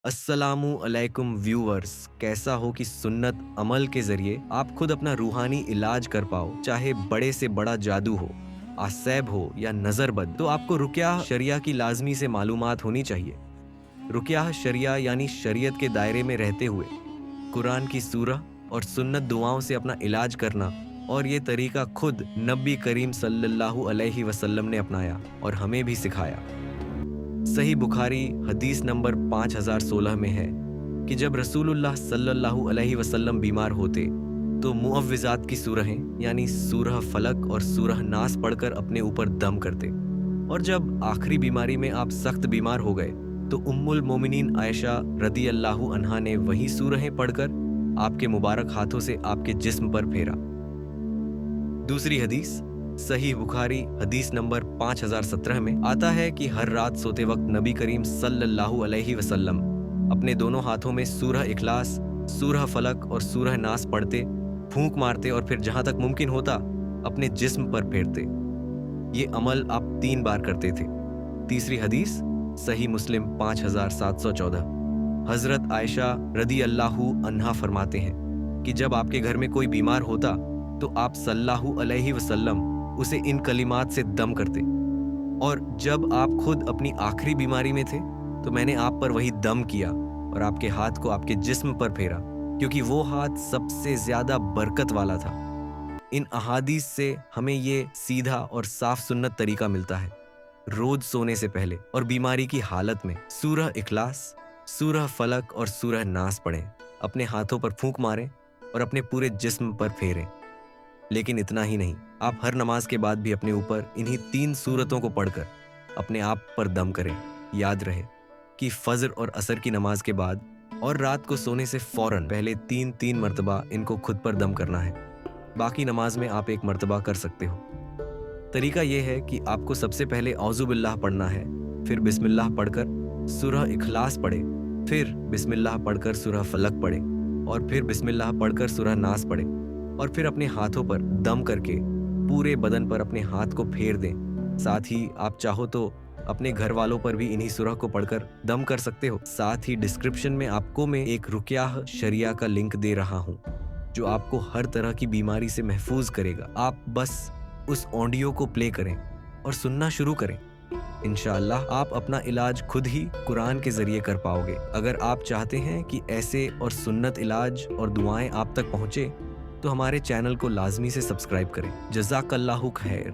अस्सलामु अलैकुम व्यूअर्स, कैसा हो कि सुन्नत अमल के जरिए आप खुद अपना रूहानी इलाज कर पाओ। चाहे बड़े से बड़ा जादू हो, आसैब हो या नजरबद, तो आपको रुक़या शरिया की लाजमी से मालूमात होनी चाहिए। रुक़या शरिया यानी शरीयत के दायरे में रहते हुए कुरान की सूरह और सुन्नत दुआओं से अपना इलाज करना, और ये तरीका खुद नबी करीम सल्लल्लाहु अलैहि वसल्लम ने अपनाया और हमें भी सिखाया। सही बुखारी हदीस नंबर 5016 में है कि जब रसूलुल्लाह सल्लल्लाहु अलैहि वसल्लम बीमार होते तो मुअव्विज़ात की सूरहें यानी सूरह फलक और सूरह नास पढ़कर अपने ऊपर दम करते, और जब आखिरी बीमारी में आप सख्त बीमार हो गए तो उम्मुल मोमिनीन आयशा रदी अल्लाहु अन्हा ने वही सूरहें पढ़कर आपके मुबारक हाथों से आपके जिस्म पर फेरा। दूसरी हदीस सही बुखारी हदीस नंबर 5017 में आता है कि हर रात सोते वक्त नबी करीम सल्लल्लाहु अलैहि वसल्लम अपने दोनों हाथों में सूरह इखलास, सूरह फलक और सूरह नास पढ़ते, फूंक मारते और फिर जहां तक मुमकिन होता अपने जिस्म पर फेरते। ये अमल आप 3 बार करते थे। तीसरी हदीस सही मुस्लिम 5714, हजरत आयशा रदी अल्लाहु अन्हा फरमाते हैं कि जब आपके घर में कोई बीमार होता तो आप सल्लल्लाहु अलैहि वसल्लम उसे इन कलिमात से दम करते, और जब आप खुद अपनी आखिरी बीमारी में थे तो मैंने आप पर वही दम किया और आपके हाथ को आपके जिस्म पर फेरा, क्योंकि वो हाथ सबसे ज्यादा बरकत वाला था। इन अहादीस से हमें ये सीधा और साफ सुन्नत तरीका मिलता है। रोज सोने से पहले और बीमारी की हालत में सूरह इखलास, सूरह फलक और सूरह नास पढ़ें, अपने हाथों पर फूंक मारें और अपने पूरे जिस्म पर फेरें। लेकिन इतना ही नहीं, आप हर नमाज के बाद भी अपने ऊपर इन्हीं 3 सूरतों को पढ़कर अपने आप पर दम करें। याद रहे कि फजर और असर की नमाज के बाद और रात को सोने से फौरन पहले 3-3 मरतबा इनको खुद पर दम करना है। बाकी नमाज में आप 1 मरतबा कर सकते हो। तरीका यह है कि आपको सबसे पहले औज़ु बिल्लाह पढ़ना है, फिर बिस्मिल्लाह पढ़कर सूरह इखलास पढ़े, फिर बिस्मिल्लाह पढ़कर सूरह फलक पढ़े, और फिर बिस्मिल्लाह पढ़कर सूरह नास पढ़े, और फिर अपने हाथों पर दम करके पूरे बदन पर अपने हाथ को फेर दें। साथ ही आप चाहो तो अपने घर वालों पर भी इन्हीं सूरह को पढ़कर दम कर सकते हो। साथ ही डिस्क्रिप्शन में आपको मैं एक रुक़या शरिया का लिंक दे रहा हूँ जो आपको हर तरह की बीमारी से महफूज करेगा। आप बस उस ऑडियो को प्ले करें और सुनना शुरू करें। इंशाअल्लाह आप अपना इलाज खुद ही कुरान के जरिए कर पाओगे। अगर आप चाहते हैं कि ऐसे और सुन्नत इलाज और दुआएं आप तक पहुँचे तो हमारे चैनल को लाजमी से सब्सक्राइब करें। जज़ाकल्लाहु खैर।